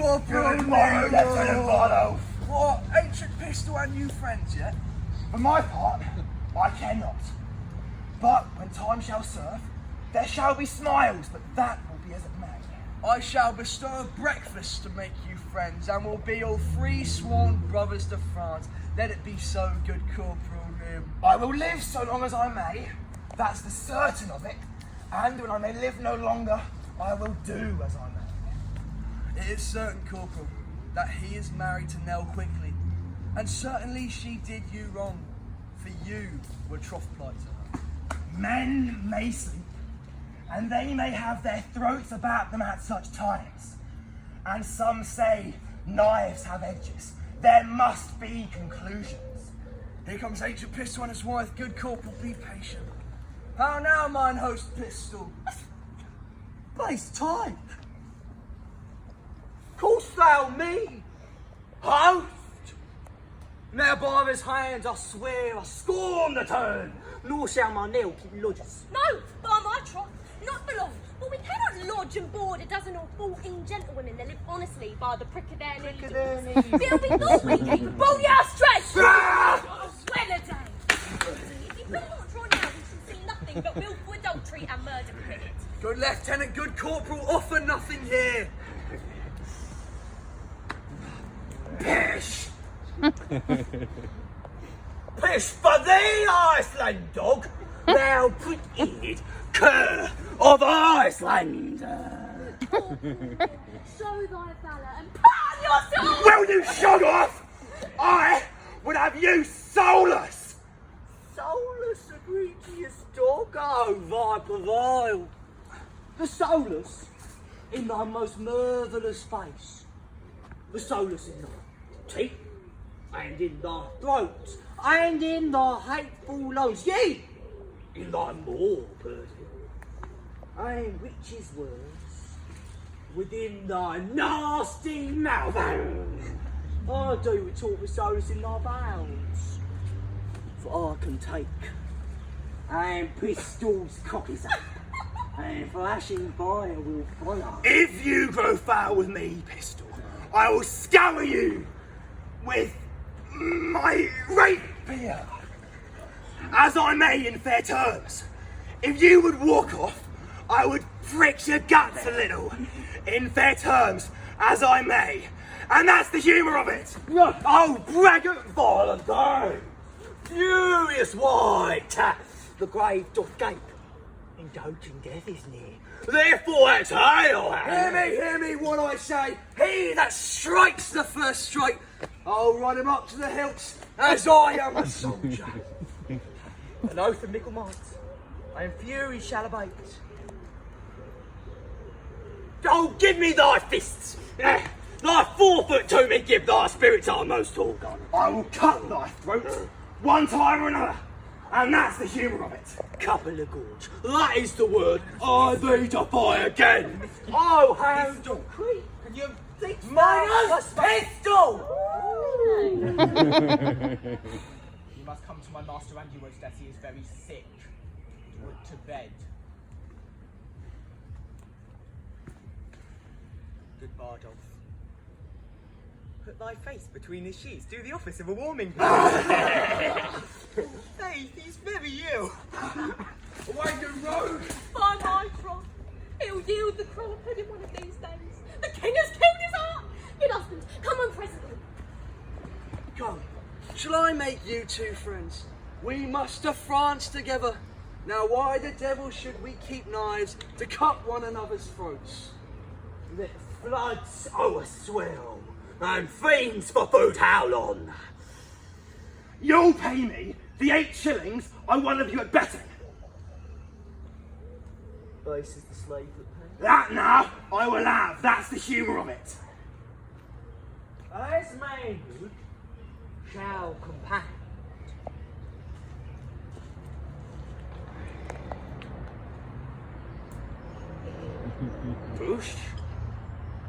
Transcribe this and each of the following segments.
Corporal. Good morning, Lieutenant Barlow. What? Ancient Pistol and new friends yet? For my part, I cannot. But when time shall serve, there shall be smiles, but that will be as it may. I shall bestow a breakfast to make you friends, and will be all three sworn brothers to France. Let it be so, good Corporal Rim. I will live so long as I may, that's the certain of it, and when I may live no longer, I will do as I may. It is certain, Corporal, that he is married to Nell Quickly, and certainly she did you wrong, for you were troth plight to her. Men may sleep, and they may have their throats about them at such times. And some say knives have edges. There must be conclusions. Here comes Ancient Pistol and his wife. Good Corporal, be patient. How now, mine host Pistol? Base time. Call'st thou me, host? Now by his hands I swear I scorn the turn, nor shall my nail keep lodges. No, by my troth, not for long. For we cannot lodge and board a dozen or 14 gentlewomen that live honestly by the prick of their needles. Till we thought we capable, yes, stretch! Well a day! If you will not draw now, we shall see nothing but wilful adultery and murder committed. Good Lieutenant, good Corporal, offer nothing here. Pish! Pish for thee, Iceland dog! Thou put in it, cur of Iceland! Show thy valour and pardon yourself! Will you shut off? I would have you soulless! Soulless, egregious dog, oh viper vile! The soulless in thy most marvellous face, the soulless in thy teeth, and in thy throat, and in thy hateful lungs, yea, in thy maw, birdie, and which is worse, within thy nasty mouth. I do retort with soulless in thy bowels, for I can take, and pistols cockers up, and flashing fire will follow. If you grow foul with me, Pistol, I will scour you with my rapier, as I may in fair terms. If you would walk off, I would prick your guts a little, in fair terms, as I may. And that's the humour of it. Oh, braggart Valentine! Furious white! The grave doth gape, and doting death is near. Therefore exhale! Hear me, what I say. He that strikes the first strike, I'll run him up to the hilts, as I am a soldier. An oath of mickle might, and fury shall abate. Oh, give me thy fists! Thy forefoot to me give thy spirits utmost all gone. I will cut thy throat, one time or another. And that's the humour of it. Couple of gorge, that is the word. I thee to fire again. Oh, hound dog creep, and you think minus pistol! You must come to my master Anduos that he is very sick. Put to bed. Good Bardolph. Put thy face between his sheets. Do the office of a warming pan. Faith, he's very ill. Away the road. By my troth, he'll yield the cruel pudding one of these days. The king has killed his heart! Good husband, come on presently. Come, shall I make you two friends? We must to France together. Now why the devil should we keep knives to cut one another's throats? Let floods o'erswell, and fiends for food howl on. You'll pay me the 8 shillings I won of you at betting. Base is the slave that pays. That now I will have. That's the humour of it. As manhood shall compound. Push.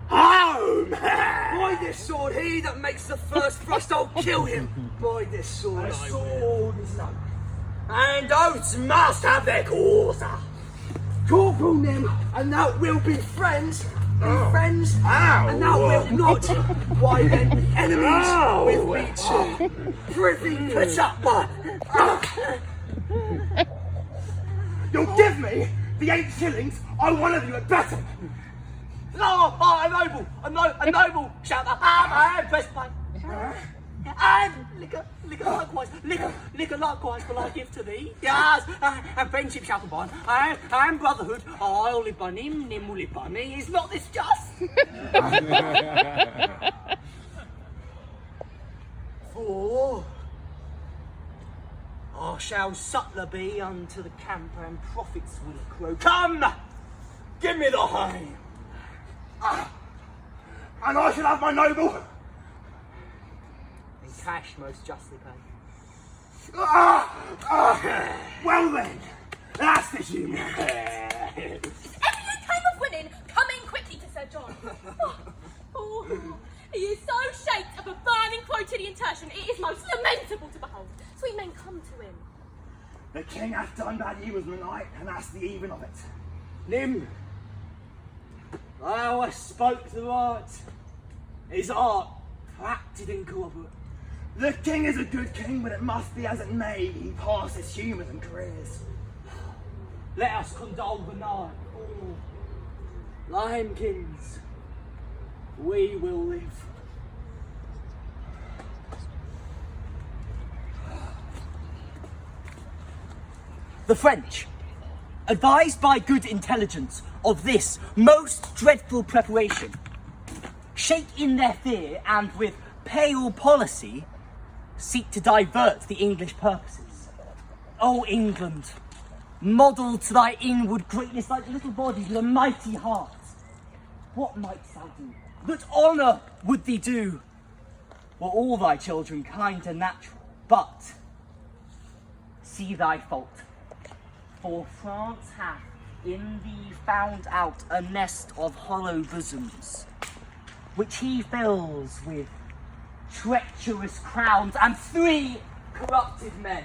Home! By this sword, he that makes the first thrust, I'll kill him. By this sword, A I sword is oath, and oaths must have their cause. Corporal Nim, and thou will be friends. friends, and thou wilt not. Why then, enemies with me too. Prithee, put up my. You'll give me the 8 shillings, or one of you had better. No, a noble, shout the and breastplate. And liquor likewise will I give to thee. Yes, and friendship shall combine, and brotherhood. I'll live by him, Nim will live by me. Is not this just? For I shall subtler be unto the camp, and prophets will crow. Come, give me the hay. And I shall have my noble. In cash most justly paid. Well then, that's the humour. Everything came of winning, coming quickly to Sir John. He is so shaped of a burning quotidian tertian, it is most lamentable to behold. Sweet men, come to him. The king hath done bad evils in the night, and that's the even of it. Nim, thou hast spoke the right. His art acted in corporate. The king is a good king, but it must be as it may, he passes humours and careers. Let us condole the night. Limekins, we will live. The French, advised by good intelligence of this most dreadful preparation, shake in their fear and with pale policy seek to divert the English purposes. O England, model to thy inward greatness like little bodies with a mighty heart, what mightst thou do? That honour would thee do, were all thy children kind and natural. But see thy fault, for France hath in thee found out a nest of hollow bosoms, which he fills with treacherous crowns and 3 corrupted men.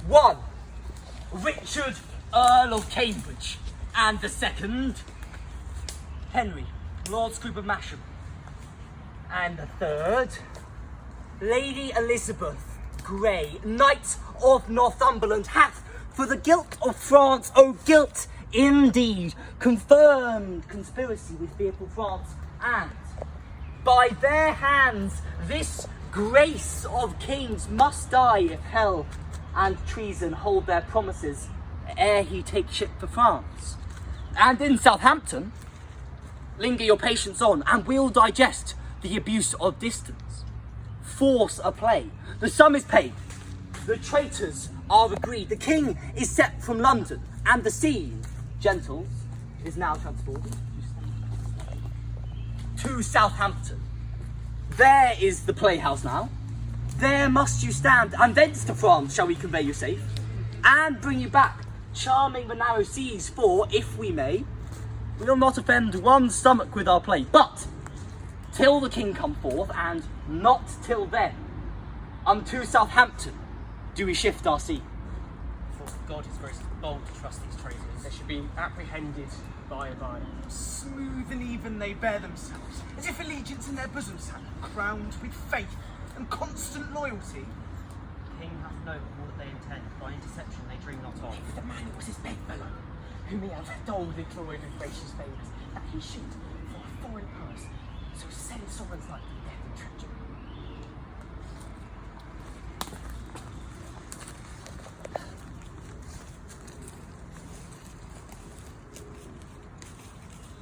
One, Richard, Earl of Cambridge, and the second, Henry, Lord Scroope of Masham, and the third, Lady Elizabeth Grey, Knight of Northumberland, hath, for the guilt of France, oh guilt indeed, confirmed conspiracy with fearful France, and by their hands this grace of kings must die if hell and treason hold their promises ere he take ship for France. And in Southampton, linger your patience on, and we'll digest the abuse of distance. Force a play, the sum is paid, the traitors are agreed, the king is set from London, and the scene, gentles, is now transported to Southampton. There is the playhouse now. There must you stand, and thence to France shall we convey you safe, and bring you back, charming the narrow seas, for, if we may, we'll not offend one stomach with our play, but till the king come forth, and not till then, unto Southampton do we shift our sea. For God is very bold to trust these traitors. They should be apprehended by and by. Smooth and even they bear themselves, as if allegiance in their bosom sat, crowned with faith and constant loyalty. The king hath known all that they intend, by interception they dream not of. The man was his bedfellow, whom he hath doled employed with gracious favours, that he should, for a foreign purse, so send sovereigns like to death and treachery.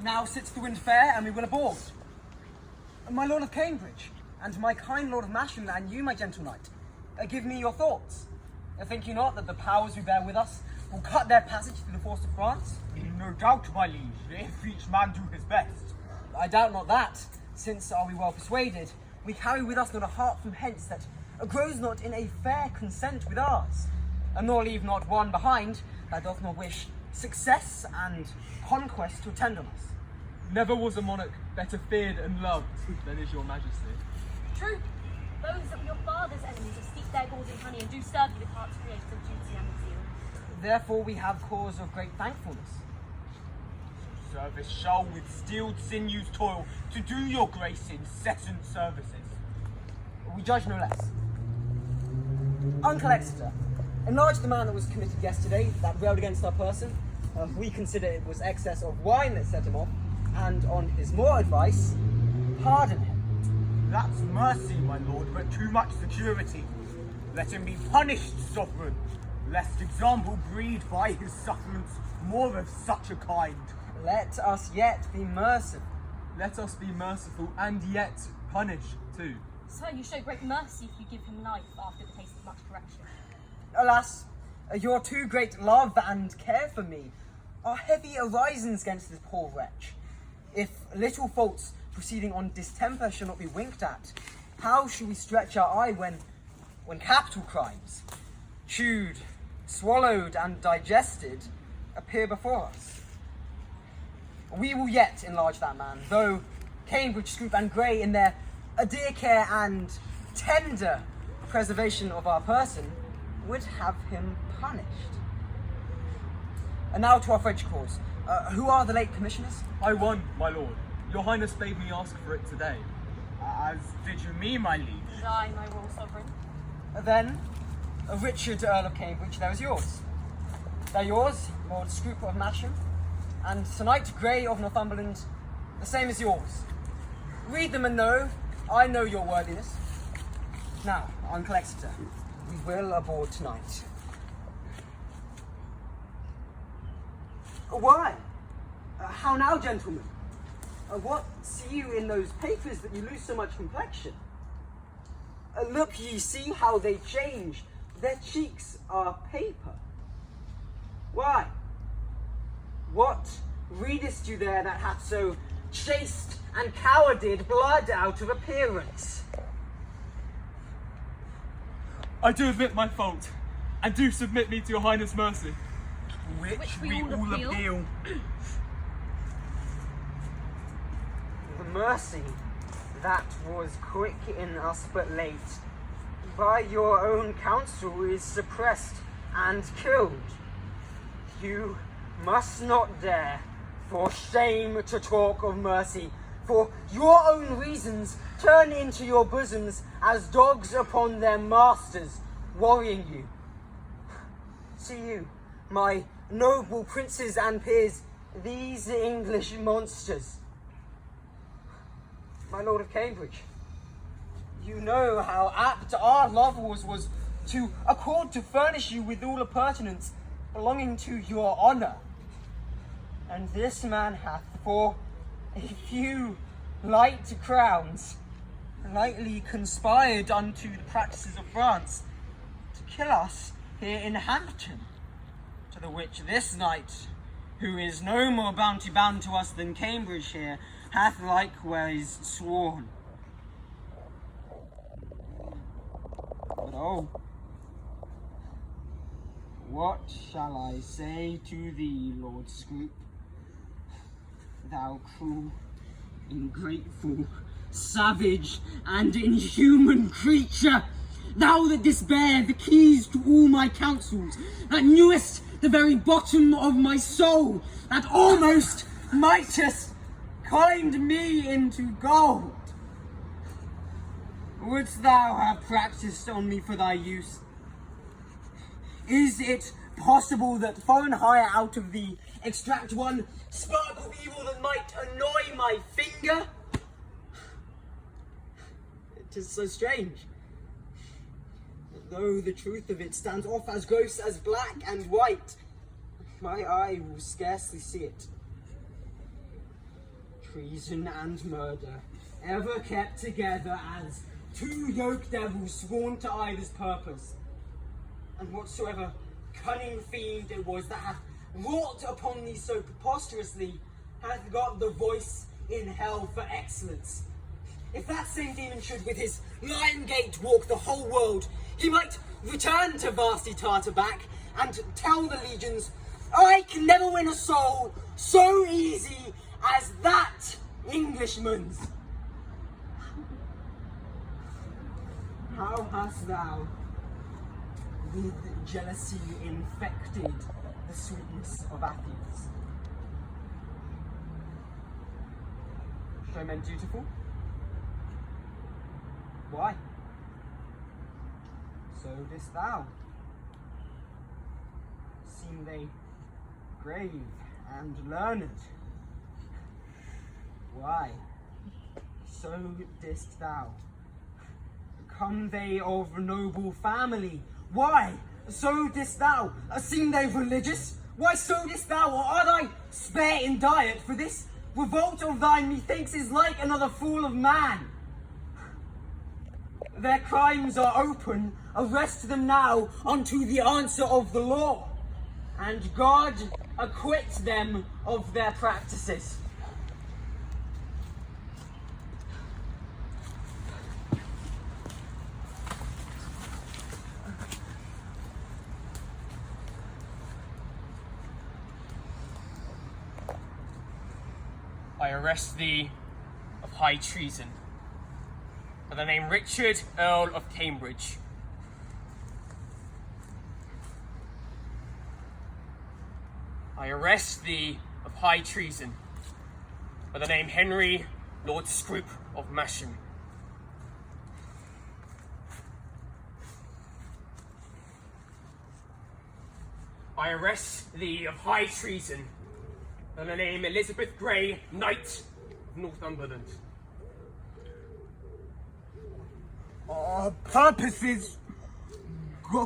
Now sits the wind fair, and we will aboard. My Lord of Cambridge, and my kind Lord of Masham, and you, my gentle knight, give me your thoughts. Think you not that the powers we bear with us will cut their passage through the force of France? No doubt, my liege, if each man do his best. I doubt not that, since are we well persuaded, we carry with us not a heart from hence that grows not in a fair consent with ours, and nor leave not one behind that doth not wish success and conquest to attend on us. Never was a monarch better feared and loved than is your majesty. True. Those of your father's enemies have steeped their gauds in honey and do serve you with hearts created of duty and zeal. Therefore we have cause of great thankfulness. Service shall with steeled sinews toil to do your grace incessant services. We judge no less. Uncle Exeter, enlarge the man that was committed yesterday, that railed against our person. We consider it was excess of wine that set him off, and on his more advice, pardon him. That's mercy, my lord, but too much security. Let him be punished, sovereign, lest example breed by his sufferance more of such a kind. Let us yet be merciful. Let us be merciful and yet punish too. Sir, you show great mercy if you give him life after the taste of much correction. Alas, your too great love and care for me are heavy arisings against this poor wretch. If little faults proceeding on distemper shall not be winked at, how shall we stretch our eye when capital crimes, chewed, swallowed, and digested, appear before us? We will yet enlarge that man, though Cambridge, Scroop, and Grey, in their dear care and tender preservation of our person, would have him punished. And now to our French cause. Who are the late commissioners? I won, my lord. Your highness bade me ask for it today. As did you me, my liege? And I, my royal sovereign. Then, Richard, Earl of Cambridge, there is yours. They're yours, Lord Scroop of Masham, and Sir Knight Grey of Northumberland, the same as yours. Read them and know, I know your worthiness. Now, Uncle Exeter, we will aboard tonight. Why? How now, gentlemen? What see you in those papers that you lose so much complexion? Look ye, see how they change. Their cheeks are paper. Why? What readest you there that hath so chaste and cowarded blood out of appearance? I do admit my fault, and do submit me to your highness' mercy. Which we all appeal. The mercy that was quick in us but late, by your own counsel is suppressed and killed. You must not dare, for shame, to talk of mercy, for your own reasons turn into your bosoms as dogs upon their masters, worrying you. See you, my noble princes and peers, these English monsters. My Lord of Cambridge, you know how apt our love was to accord to furnish you with all appurtenance belonging to your honour. And this man hath, for a few light crowns, lightly conspired unto the practices of France to kill us here in Hampton, to the which this knight, who is no more bounty bound to us than Cambridge here, hath likewise sworn. But oh, what shall I say to thee, Lord Scroop? Thou cruel, ungrateful, savage, and inhuman creature! Thou that didst bear the keys to all my counsels, that knewest the very bottom of my soul, that almost mightest coined me into gold. Wouldst thou have practised on me for thy use? Is it possible that foreign hire out of thee extract one spark of evil that might annoy my finger? It is so strange. Though the truth of it stands off as gross as black and white, my eye will scarcely see it. Treason and murder, ever kept together as two yoke devils sworn to either's purpose. And whatsoever cunning fiend it was that hath wrought upon thee so preposterously, hath got the voice in hell for excellence. If that same demon should with his lion gait walk the whole world, he might return to Vasty Tartarback and tell the legions, I can never win a soul so easy as that Englishman's. How hast thou, with jealousy, infected the sweetness of Athens? Show men dutiful? Why? So didst thou. Seem they grave and learned? Why? So didst thou. Come they of noble family? Why? So didst thou. Seem they religious? Why so didst thou, or are thy spare in diet? For this revolt of thine methinks is like another fall of man. Their crimes are open, arrest them now unto the answer of the law, and God acquit them of their practices. I arrest thee of high treason, by the name Richard, Earl of Cambridge. I arrest thee of high treason, by the name Henry, Lord Scroop of Masham. I arrest thee of high treason, by the name Elizabeth Grey, Knight of Northumberland. Our purposes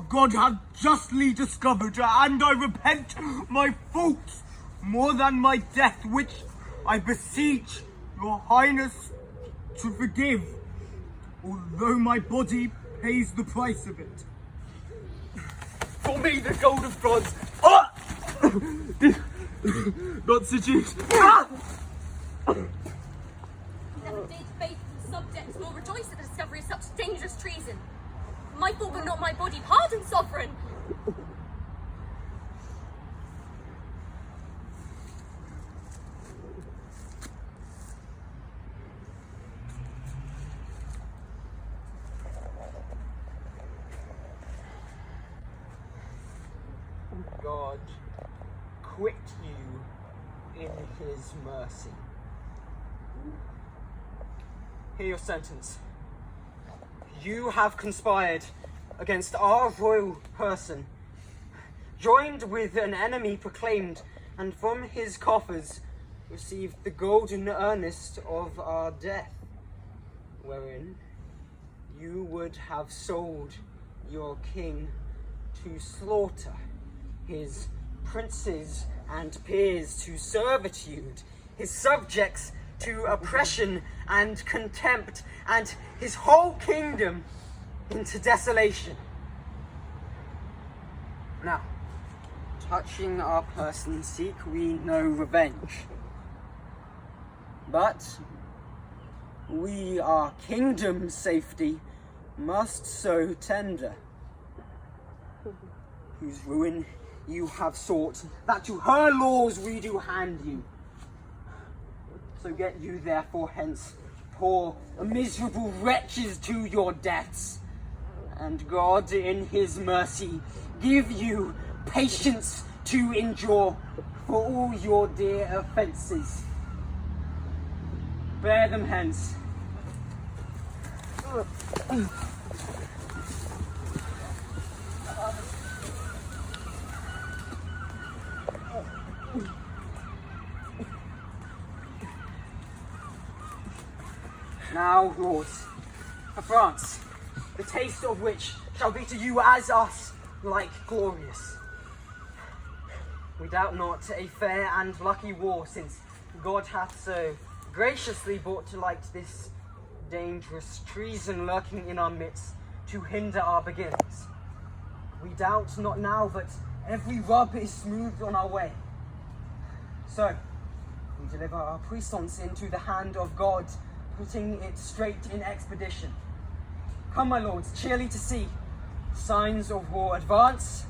God hath justly discovered, and I repent my faults more than my death, which I beseech your highness to forgive, although my body pays the price of it. For me, the gold of bronze. Not seduced. Never did faithful subjects nor rejoice at the discovery of such dangerous treason. My fault, but not my body. Pardon, sovereign. God quit you in his mercy. Hear your sentence. You have conspired against our royal person, joined with an enemy proclaimed, and from his coffers received the golden earnest of our death, wherein you would have sold your king to slaughter, his princes and peers to servitude, his subjects to oppression and contempt, and his whole kingdom into desolation. Now, touching our person, seek we no revenge, but we our kingdom's safety must so tender, whose ruin you have sought, that to her laws we do hand you. So get you therefore hence, poor miserable wretches, to your deaths, and God in his mercy give you patience to endure for all your dear offences. Bear them hence. Now, lords, for France, the taste of which shall be to you as us like glorious. We doubt not a fair and lucky war, since God hath so graciously brought to light this dangerous treason lurking in our midst to hinder our beginnings. We doubt not now, but Every rub is smoothed on our way. So, we deliver our puissance into the hand of God, putting it straight in expedition. Come, my lords, cheerly to see. Signs of war advance.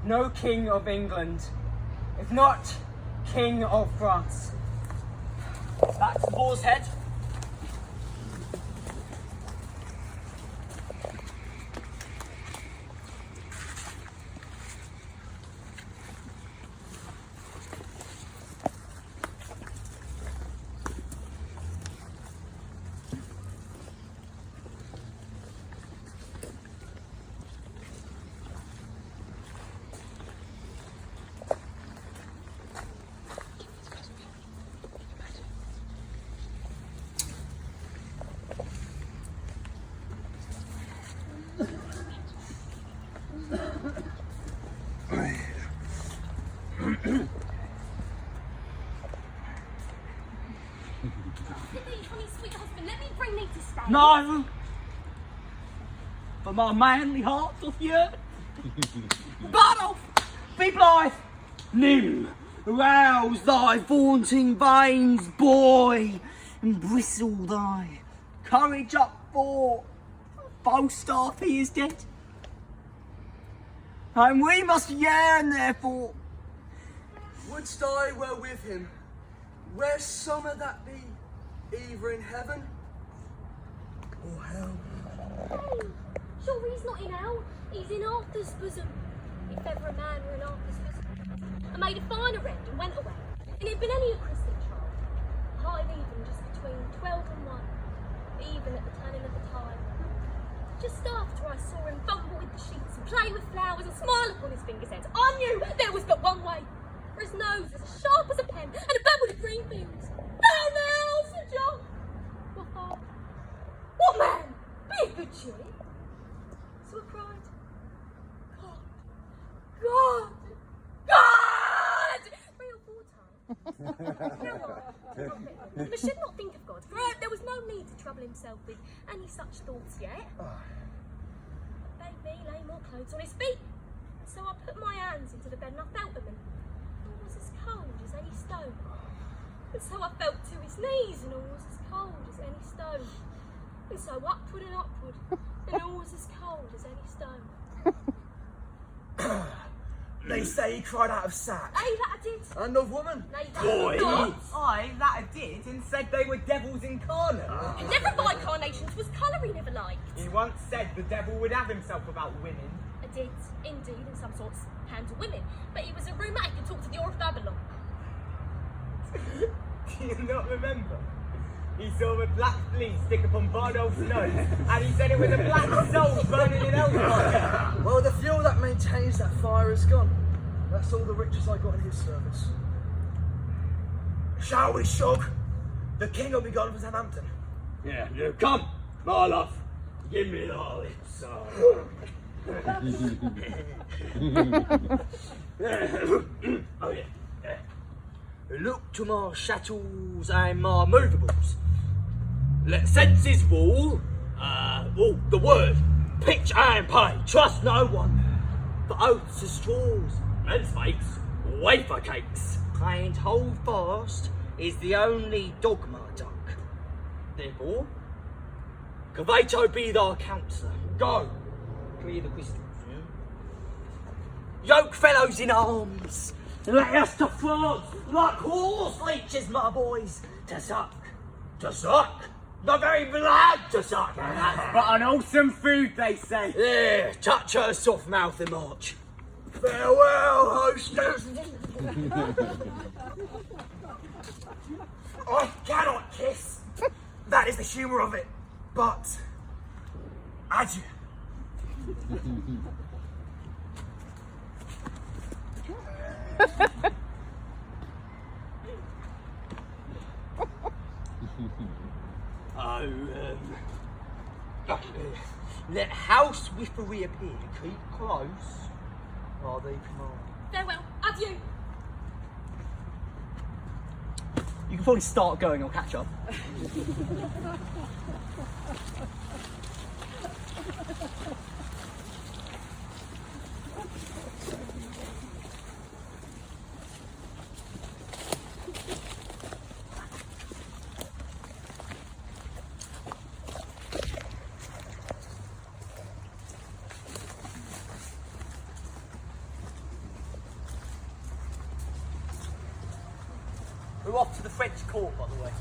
No king of England, if not king of France. That's Boar's Head. Honey, sweet husband, let me bring thee to stay. No! For my manly heart doth yearn. Bardolph, be blithe! Nym, rouse thy vaunting veins, boy, and bristle thy courage up, for Falstaff he is dead. And we must yearn therefore. Wouldst I were with him, where summer that be, either in heaven or hell. Hey, sure he's not in hell, he's in Arthur's bosom. If ever a man were in Arthur's bosom. I made a finer end and went away, and it'd been only a Christian child. High even just between 12 and 1, even at the turning of the tide. Just after I saw him fumble with the sheets and play with flowers and smile upon his fingers' ends, I knew there was but one way. For his nose was as sharp as a pen and a babble of green fields. Now, Sir John! What man? Be of good cheer. So I cried, God, God, God! 3 or 4 times. You know what? We should not think of God, for there was no need to trouble himself with any such thoughts yet. Bade me lay more clothes on his feet. So I put my hands into the bed and I felt them, and all was as cold as any stone. And so I felt to his knees, and all was as cold as any stone. And so upward and upward, and all was as cold as any stone. They say he cried out of sack. Aye, that I did. And of woman. Nay, that Boy. I did not. Aye, that I did, and said they were devils incarnate. Never of incarnations was colour he never liked. He once said the devil would have himself about women. I did, indeed, in some sorts, handle women. But he was a rumour I could talk to the Orr of Babylon. Do you not remember? He saw a black flea stick upon Bardolph's nose, and he said it was a black soul burning in hellfire. Well, the fuel that maintains that fire is gone. That's all the riches I got in his service. Shall we, Shog? The king will be gone for Southampton. Yeah, come, my love. Give me the lips. Oh yeah. Look to my chattels and my movables. Let senses rule. The word. Pitch and pay. Trust no one. For oaths are straws. Men's fakes. Wafer cakes. And hold fast is the only dogma, Duck. Therefore, Cavato be thy counsellor. Go. Clear the crystals. Yoke fellows in arms. Let us to France like horse leeches, my boys, to suck. To suck? The very blood to suck. But an awesome food, they say. Yeah, touch her soft mouth and march. Farewell, hostess. I cannot kiss. That is the humour of it. But adieu. Let house wiffery appear. Keep close. Are they command? Farewell, adieu. You can probably start going, I'll catch up. We're off to the French court, by the way.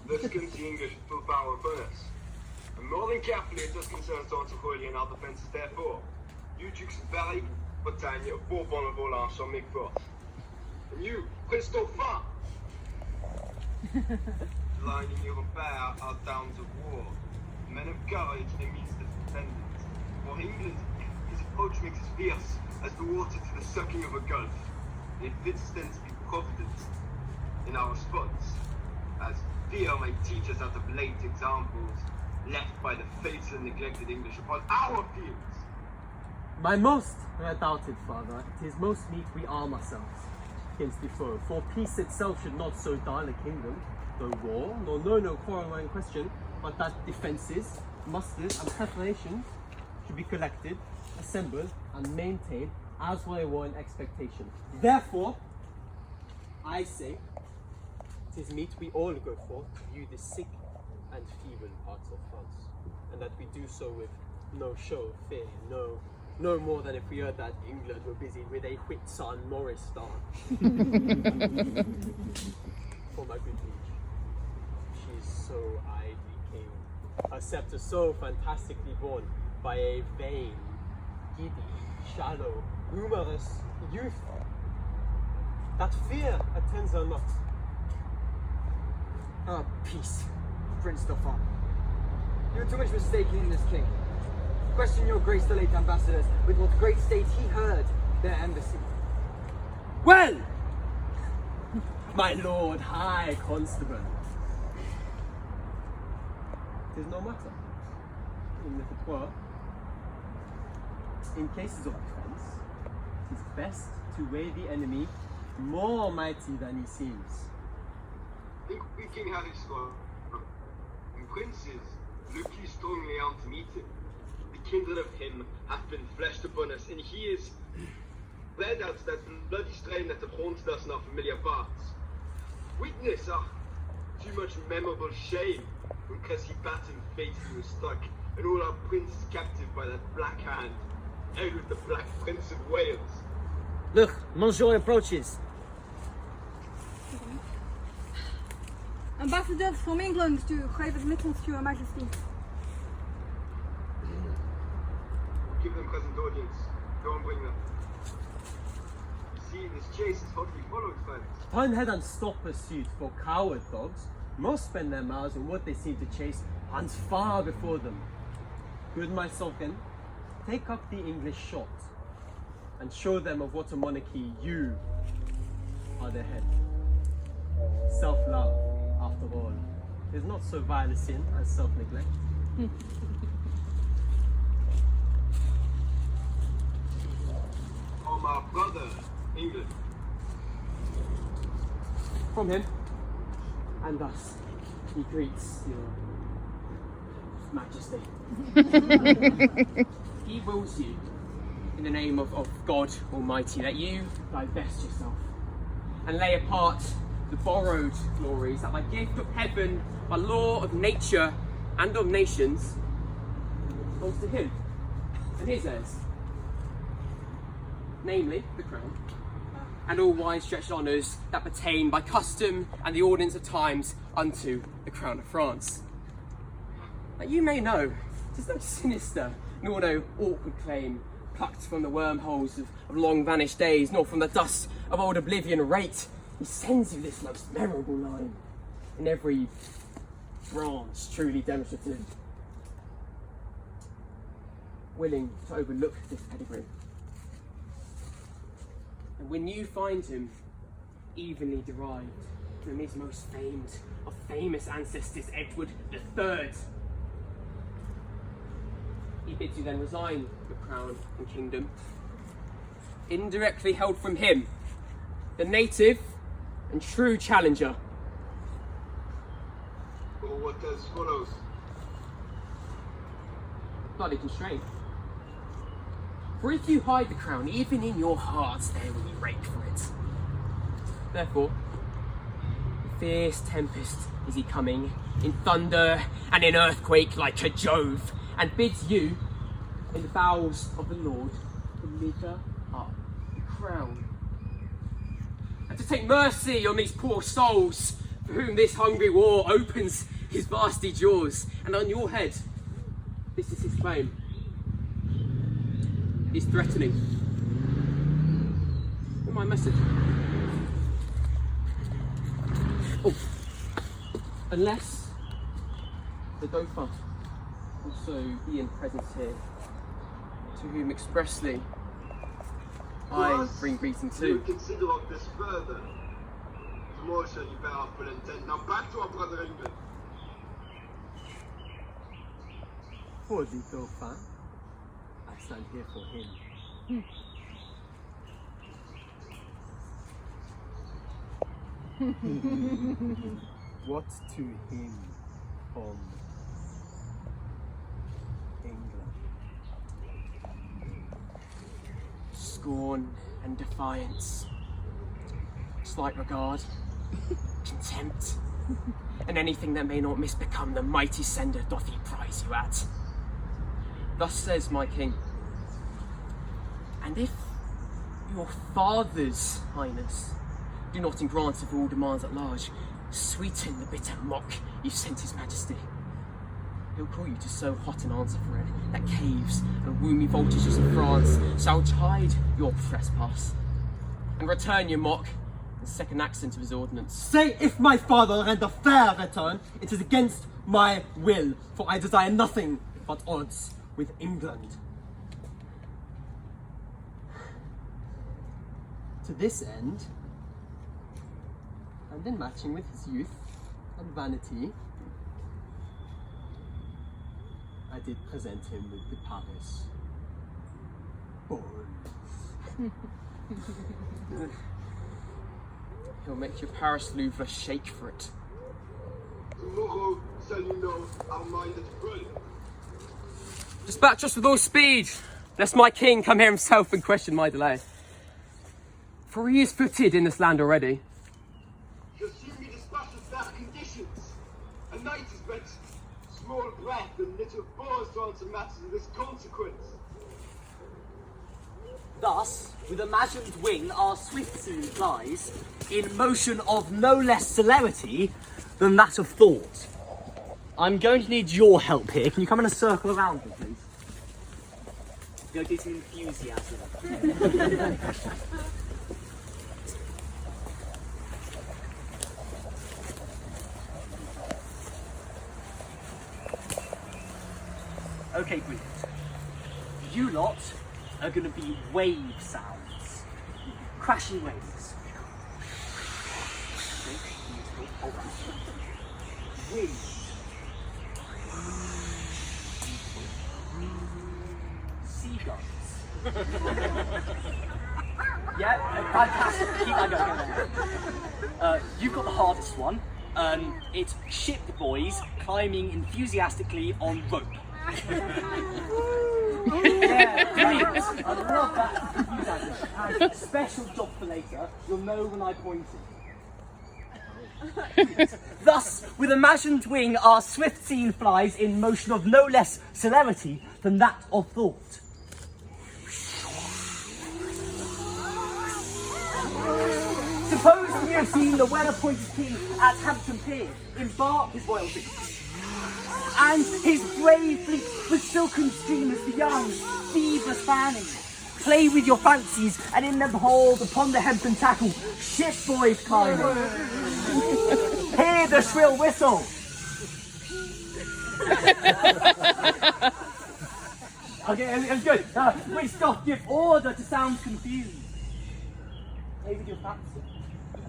Thus comes the English with full power upon us. And more than carefully it does concern us to Goyle and our defences therefore. You Dukes of Berry, Bretagne, of Bourbon of Orléans shall make forth. And you, Prince Dauphin, lying in your empire are towns of war, men of courage and means to defend it. For England, his approach makes us fierce as the water to the sucking of a gulf. It fits then to be provident in our response, as fear may teach us out of late examples left by the faithful and neglected English upon our fields. My most redoubted father, it is most meet we arm ourselves against the foe, for peace itself should not so dull a kingdom, though war, nor no quarrel in question, but that defences, musters, and preparations should be collected, assembled, and maintained as they were in expectation. Therefore, I say, 'tis meet we all go forth to view the sick and feeble parts of France, and that we do so with no show of fear, no more than if we heard that England were busy with a Whitsun Morris star. For my good liege, she is so idly king, her sceptre so fantastically borne by a vain, giddy, shallow, humorous youth, that fear attends her not. Ah, peace, Prince Dauphin. You are too much mistaken in this king. Question your grace the late ambassadors with what great state he heard their embassy. Well, my lord high constable, 'tis no matter, even if it were. In cases of defense, 'tis best to weigh the enemy more mighty than he seems. Think we King Harry strong, and princes look ye strongly on to meet him. The kindred of him hath been fleshed upon us, and he is bled out that bloody strain that haunted us in our familiar parts. Witness our too much memorable shame when Cressy Patten fatally was struck, and all our princes captive by that black hand, Edward the Black Prince of Wales. Look, Monsieur approaches. Ambassadors from England to crave admittance to Your Majesty. Give them present audience. Go and bring them. See, this chase is hotly followed, friends. Pinehead and stop pursuit for coward dogs. Most spend their mouths on what they seem to chase runs far before them. Good my Sultan, take up the English shot and show them of what a monarchy you are the head. Self-love, after all, is not so vile a sin as self-neglect. Oh, my brother, England. From him, and thus he greets your Majesty. He wills you, in the name of God Almighty, that you divest yourself and lay apart the borrowed glories that by gift of heaven, by law of nature and of nations, belongs to him and his heirs, namely the crown, and all wide-stretched honours that pertain by custom and the ordinance of times unto the crown of France. That you may know, 'tis no sinister, nor no awkward claim, plucked from the wormholes of long-vanished days, nor from the dust of old oblivion rate. He sends you this most memorable line. in every branch truly demonstrative, willing to overlook this pedigree. And when you find him evenly derived from his most famed of famous ancestors, Edward III, he bids you then resign the crown and kingdom, indirectly held from him, the native and true challenger. Or what else follows? Bloody constraint. For if you hide the crown, even in your hearts there will be rape for it. Therefore, in fierce tempest is he coming, in thunder and in earthquake like a Jove, and bids you, in the bowels of the Lord, deliver up the crown. And to take mercy on these poor souls, for whom this hungry war opens his vasty jaws, and on your head, this is his claim. He's threatening. With my message. Oh, unless the Dauphin also be in presence here, to whom expressly I bring greeting We will too. consider of this further. Tomorrow shall you bear our full intent. Now back to our brother England. For the Dauphin, I stand here for him. What to him from England? Scorn and defiance, slight regard, contempt, and anything that may not misbecome the mighty sender doth he prize you at. Thus says my king. And if your father's highness do not in grant of all demands at large sweeten the bitter mock you sent his majesty, he'll call you to so hot an answer for it that caves and woomy voltages of France shall chide your trespass and return your mock in second accent of his ordinance. Say, if my father render fair return, it is against my will, for I desire nothing but odds with England. To this end, and in matching with his youth and vanity, I did present him with the Paris Bonds. He'll make your Paris Louvre shake for it. Tomorrow shall you know our mind is full. Dispatch us with all speed, lest my king come here himself and question my delay. For he is footed in this land already. You'll soon be dispatched with bad conditions. A night is but small breath and little force to answer matters of this consequence. Thus, with imagined wing, our swift sea flies in motion of no less celerity than that of thought. I'm going to need your help here. Can you come in a circle around me, please? Go do some enthusiasm. Okay, brilliant. You lot are going to be wave sounds. Crashing waves. Wind. Seagulls. Yeah, fantastic. Keep that going. You've got the hardest one. It's ship boys climbing enthusiastically on rope. Yeah, brilliant. I love that enthusiasm. And special job for later. You'll know when I point it. Thus, with imagined wing, our swift scene flies in motion of no less celerity than that of thought. Suppose you have seen the well-appointed king at Hampton Pier embark his royalty, and his brave fleet with silken streamers for young, feverous fanning. Play with your fancies, and in them behold, upon the hempen tackle, ship boys climbing. Here hear the shrill whistle. Okay, it was good. We stop, give order to sound confused. Play with your fancy.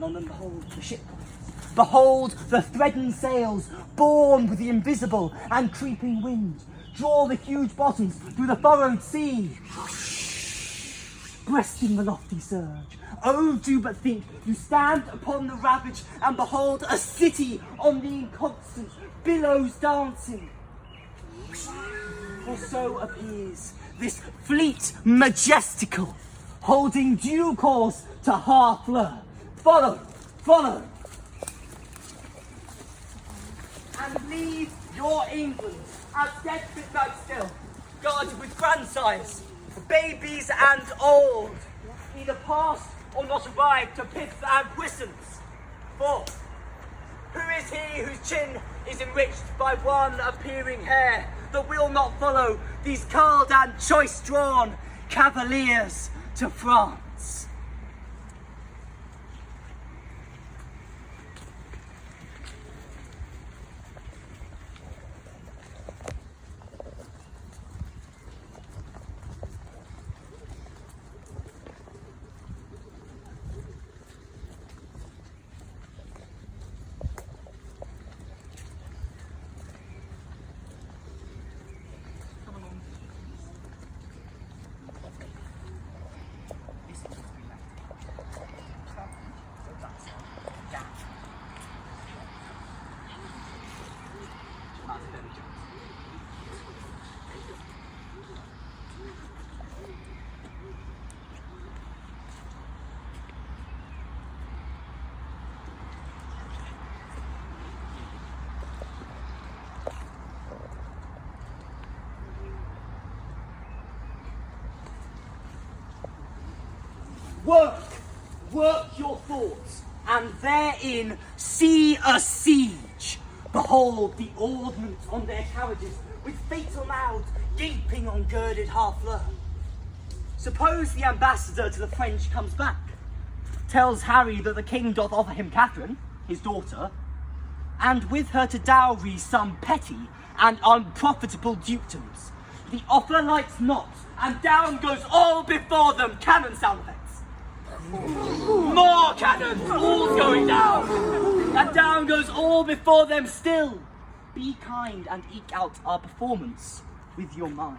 And then behold the ship comes. Behold the threatened sails, borne with the invisible and creeping wind. Draw the huge bottoms through the furrowed sea. Breasting the lofty surge. Oh, do but think, you stand upon the ravage and behold a city on the inconstant billows dancing. For so appears this fleet majestical, holding due course to Harfleur. Follow, follow. And leave your England as dead midnight still, guarded with grandsires, babies and old, either past or not arrived to piths and puissance. For who is he whose chin is enriched by one appearing hair that will not follow these curled and choice-drawn cavaliers to France? Work your thoughts, and therein see a siege. Behold the ordnance on their carriages, with fatal mouths gaping on girded Harfleur. Suppose the ambassador to the French comes back, tells Harry that the king doth offer him Catherine, his daughter, and with her to dowry some petty and unprofitable dukedoms. The offer lights not, and down goes all before them cannon sound effects. More cannons, all's going down, and down goes all before them still. Be kind and eke out our performance with your mind.